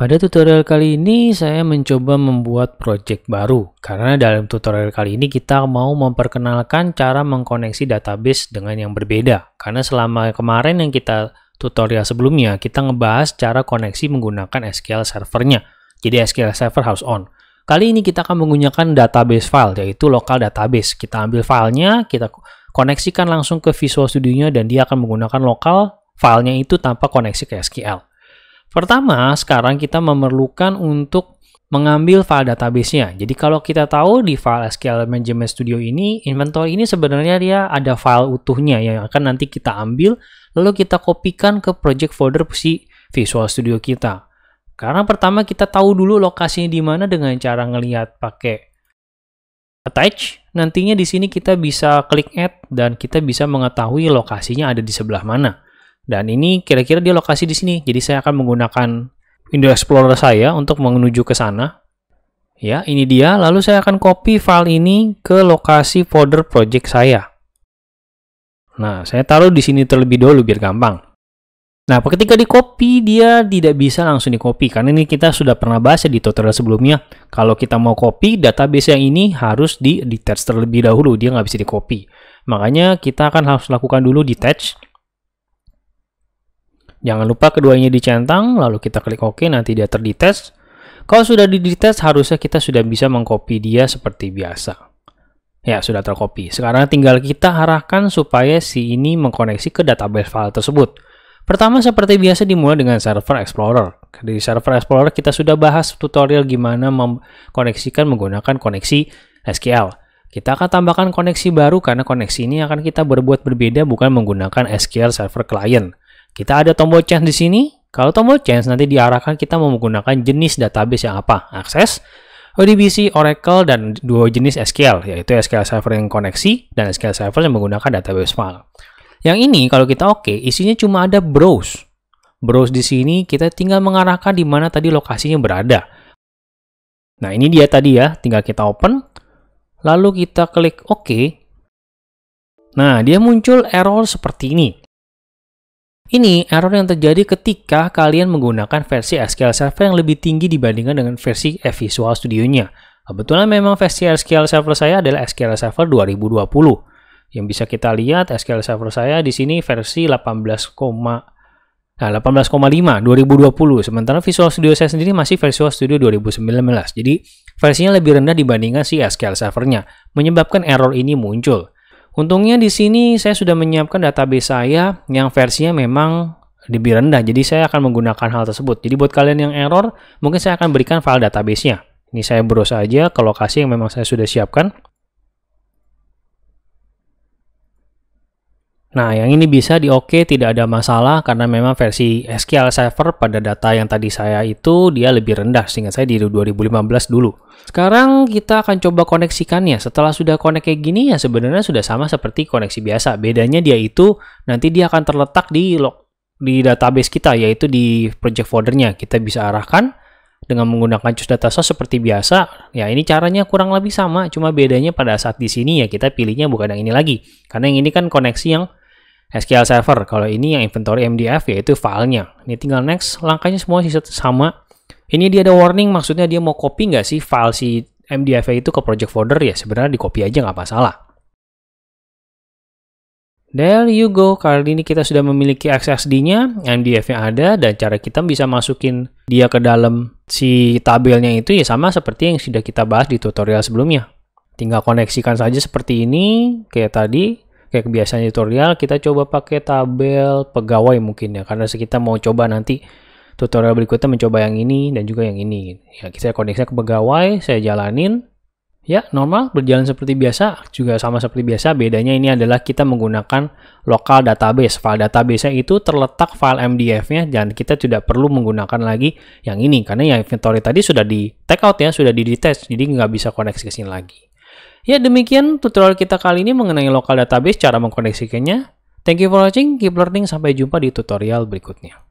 Pada tutorial kali ini saya mencoba membuat project baru karena dalam tutorial kali ini kita mau memperkenalkan cara mengkoneksi database dengan yang berbeda. Karena selama kemarin yang kita tutorial sebelumnya kita ngebahas cara koneksi menggunakan SQL servernya. Jadi SQL server harus on. Kali ini kita akan menggunakan database file yaitu local database. Kita ambil filenya, kita koneksikan langsung ke Visual Studio-nya dan dia akan menggunakan local filenya itu tanpa koneksi ke SQL. Pertama, sekarang kita memerlukan untuk mengambil file database-nya. Jadi kalau kita tahu di file SQL Management Studio ini, inventory ini sebenarnya dia ada file utuhnya yang akan nanti kita ambil, lalu kita kopikan ke project folder si Visual Studio kita. Karena pertama kita tahu dulu lokasinya di mana dengan cara ngelihat pakai attach. Nantinya di sini kita bisa klik add dan kita bisa mengetahui lokasinya ada di sebelah mana. Dan ini kira-kira dia lokasi di sini. Jadi saya akan menggunakan Windows Explorer saya untuk menuju ke sana. Ya, ini dia. Lalu saya akan copy file ini ke lokasi folder project saya. Nah, saya taruh di sini terlebih dahulu biar gampang. Nah, ketika di copy dia tidak bisa langsung di copy karena ini kita sudah pernah bahas di tutorial sebelumnya. Kalau kita mau copy database yang ini harus di detach terlebih dahulu, dia nggak bisa di copy. Makanya kita akan harus lakukan dulu detach. Jangan lupa keduanya dicentang, lalu kita klik OK, nanti dia terdetach. Kalau sudah di-detach, harusnya kita sudah bisa mengcopy dia seperti biasa. Ya, sudah tercopy. Sekarang tinggal kita arahkan supaya si ini mengkoneksi ke database file tersebut. Pertama, seperti biasa dimulai dengan Server Explorer. Di Server Explorer kita sudah bahas tutorial gimana mengkoneksikan menggunakan koneksi SQL. Kita akan tambahkan koneksi baru karena koneksi ini akan kita berbuat berbeda bukan menggunakan SQL Server Client. Kita ada tombol change di sini. Kalau tombol change nanti diarahkan kita mau menggunakan jenis database yang apa? Access, ODBC, Oracle, dan dua jenis SQL, yaitu SQL Server yang koneksi dan SQL Server yang menggunakan database file. Yang ini kalau kita oke, isinya cuma ada browse. Browse di sini kita tinggal mengarahkan di mana tadi lokasinya berada. Nah, ini dia tadi ya, tinggal kita open. Lalu kita klik OK. Nah, dia muncul error seperti ini. Ini error yang terjadi ketika kalian menggunakan versi SQL Server yang lebih tinggi dibandingkan dengan versi Visual Studio-nya. Kebetulan memang versi SQL Server saya adalah SQL Server 2020. Yang bisa kita lihat SQL Server saya di sini versi 18,5 2020. Sementara Visual Studio saya sendiri masih Visual Studio 2019. Jadi versinya lebih rendah dibandingkan si SQL Server-nya, menyebabkan error ini muncul. Untungnya di sini saya sudah menyiapkan database saya yang versinya memang lebih rendah. Jadi saya akan menggunakan hal tersebut. Jadi buat kalian yang error, mungkin saya akan berikan file database-nya. Ini saya browse aja ke lokasi yang memang saya sudah siapkan. Nah, yang ini bisa di OK, tidak ada masalah karena memang versi SQL Server pada data yang tadi saya itu dia lebih rendah sehingga saya di 2015 dulu. Sekarang kita akan coba koneksikannya. Setelah sudah connect kayak gini ya sebenarnya sudah sama seperti koneksi biasa. Bedanya dia itu nanti dia akan terletak di database kita yaitu di project foldernya. Kita bisa arahkan dengan menggunakan choose data source seperti biasa. Ya, ini caranya kurang lebih sama, cuma bedanya pada saat di sini ya kita pilihnya bukan yang ini lagi. Karena yang ini kan koneksi yang SQL Server. Kalau ini yang inventory MDF yaitu filenya. Ini tinggal next, langkahnya semua sama. Ini dia ada warning, maksudnya dia mau copy nggak sih file si MDF itu ke project folder ya sebenarnya di copy aja nggak masalah. There you go, kali ini kita sudah memiliki XSD-nya, MDF-nya ada, dan cara kita bisa masukin dia ke dalam si tabelnya itu ya sama seperti yang sudah kita bahas di tutorial sebelumnya. Tinggal koneksikan saja seperti ini, kayak tadi. Kayak kebiasaan tutorial, kita coba pakai tabel pegawai mungkin ya. Karena kita mau coba nanti tutorial berikutnya mencoba yang ini dan juga yang ini. Ya, kita koneksikan ke pegawai, saya jalanin. Ya, normal, berjalan seperti biasa. Juga sama seperti biasa, bedanya ini adalah kita menggunakan local database. File database-nya itu terletak file MDF-nya dan kita tidak perlu menggunakan lagi yang ini. Karena yang inventory tadi sudah di take out ya, sudah di detach. Jadi nggak bisa koneksi ke sini lagi. Ya, demikian tutorial kita kali ini mengenai local database, cara mengkoneksikannya. Thank you for watching, keep learning, sampai jumpa di tutorial berikutnya.